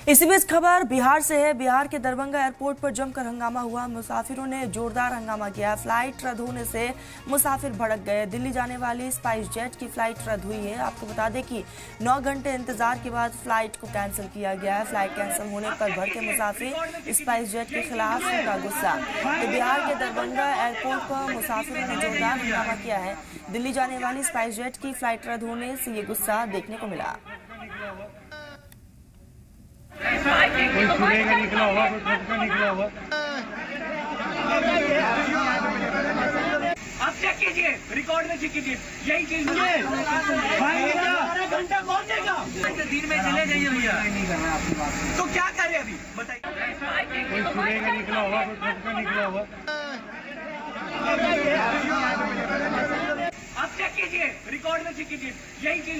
इसी बीच खबर बिहार से है। बिहार के दरभंगा एयरपोर्ट पर जमकर हंगामा हुआ। मुसाफिरों ने जोरदार हंगामा किया। फ्लाइट रद्द होने से मुसाफिर भड़क गए। दिल्ली जाने वाली स्पाइस जेट की फ्लाइट रद्द हुई है। आपको बता दें कि 9 घंटे इंतजार के बाद फ्लाइट को कैंसिल किया गया है। फ्लाइट कैंसिल होने पर भड़के मुसाफिर, स्पाइस जेट के खिलाफ उनका गुस्सा। तो बिहार के दरभंगा एयरपोर्ट पर मुसाफिरों ने जोरदार हंगामा किया है। दिल्ली जाने वाली स्पाइस जेट की फ्लाइट रद्द होने से ये गुस्सा देखने को मिला। कोई सुनेगा निकला होगा, कोई ठोका निकला होगा। आप चेक कीजिए, रिकॉर्ड में चेक कीजिए, यही चीज घंटा कौन देगा? दिन में चले जाइए भैया, तो क्या करें अभी बताइए। कोई सुनेगा निकला होगा, कोई ठोका निकला होगा। आप चेक कीजिए, रिकॉर्ड में चेक कीजिए, यही चीज